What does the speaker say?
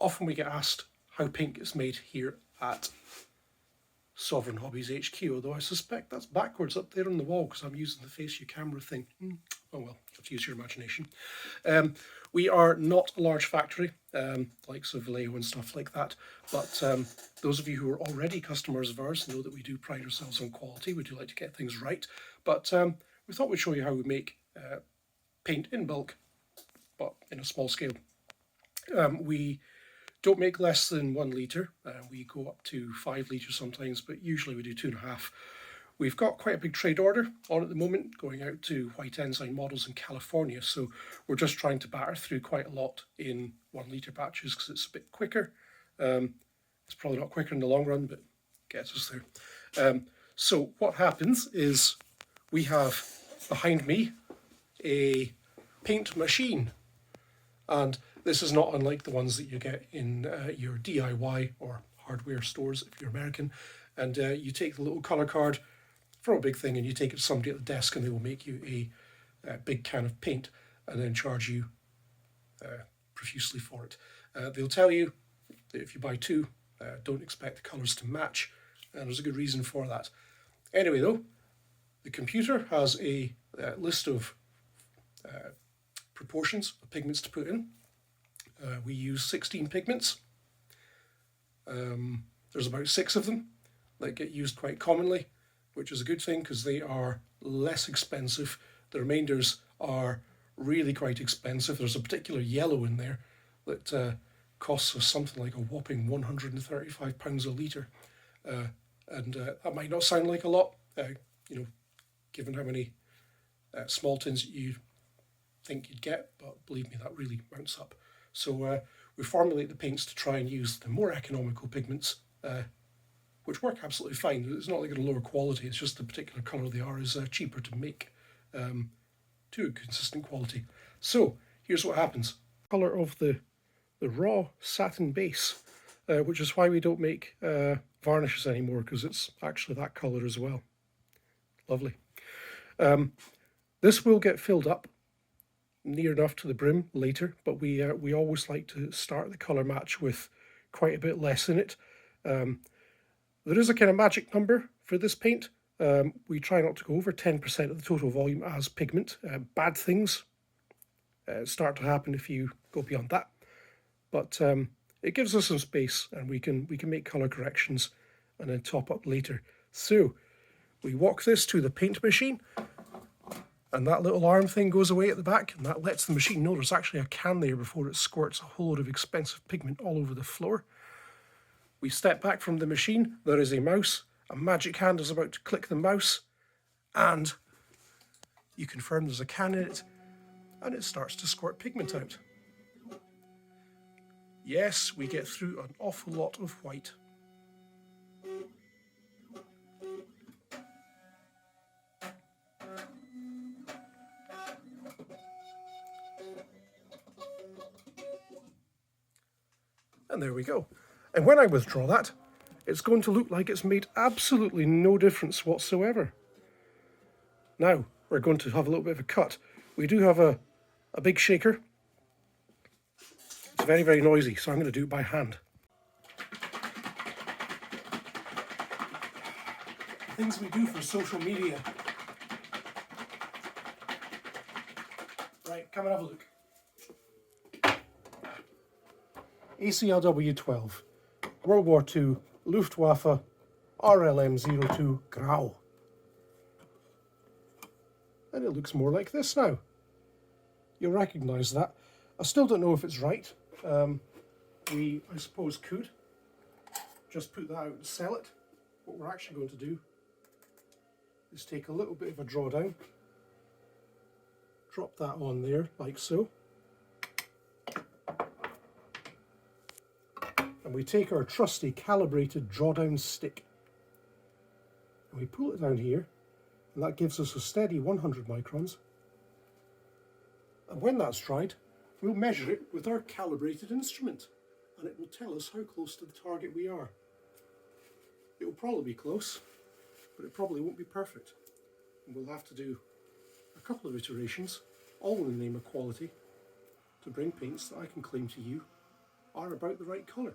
Often we get asked how paint gets made here at Sovereign Hobbies HQ, although I suspect that's backwards up there on the wall because I'm using the face your camera thing. Oh well, you have to use your imagination. We are not a large factory, likes of Vallejo and stuff like that, but those of you who are already customers of ours know that we do pride ourselves on quality. We do like to get things right, but we thought we'd show you how we make paint in bulk, but in a small scale. We don't make less than 1 litre. We go up to 5 litres sometimes, but usually we do 2.5. We've got quite a big trade order on at the moment, going out to White Ensign models in California, so we're just trying to batter through quite a lot in 1 litre batches because it's a bit quicker. It's probably not quicker in the long run, but gets us there. So what happens is we have behind me a paint machine, and this is not unlike the ones that you get in your DIY or hardware stores if you're American, and you take the little colour card for a big thing and you take it to somebody at the desk and they will make you a big can of paint and then charge you profusely for it. They'll tell you that if you buy 2, don't expect the colours to match, and there's a good reason for that. Anyway though, the computer has a list of proportions of pigments to put in. We use 16 pigments. There's about 6 of them that get used quite commonly, which is a good thing because they are less expensive. The remainders are really quite expensive. There's a particular yellow in there that costs us something like a whopping £135 a litre. And that might not sound like a lot, given how many small tins you think you'd get, but believe me, that really mounts up. So we formulate the paints to try and use the more economical pigments, which work absolutely fine. It's not like a lower quality, it's just the particular colour they are is cheaper to make to a consistent quality. So here's what happens. Colour of the raw satin base, which is why we don't make varnishes anymore, because it's actually that colour as well. Lovely. This will get filled up near enough to the brim later, but we always like to start the colour match with quite a bit less in it. There is a kind of magic number for this paint. We try not to go over 10% of the total volume as pigment. Bad things start to happen if you go beyond that, but it gives us some space and we can make colour corrections and then top up later. So we walk this to the paint machine, and that little arm thing goes away at the back, and that lets the machine know there's actually a can there before it squirts a whole load of expensive pigment all over the floor. We step back from the machine, there is a mouse, a magic hand is about to click the mouse, and you confirm there's a can in it, and it starts to squirt pigment out. Yes, we get through an awful lot of white. And there we go. And when I withdraw that, it's going to look like it's made absolutely no difference whatsoever. Now, we're going to have a little bit of a cut. We do have a big shaker. It's very, very noisy, so I'm going to do it by hand. Things we do for social media. Right, come and have a look. ACLW-12, World War II, Luftwaffe, RLM-02, Grau. And it looks more like this now. You'll recognise that. I still don't know if it's right. We, I suppose, could just put that out and sell it. What we're actually going to do is take a little bit of a drawdown, drop that on there like so, and we take our trusty calibrated drawdown stick and we pull it down here, and that gives us a steady 100 microns. And when that's dried, we'll measure it with our calibrated instrument, and it will tell us how close to the target we are. It will probably be close, but it probably won't be perfect. And we'll have to do a couple of iterations, all in the name of quality, to bring paints that I can claim to you are about the right colour.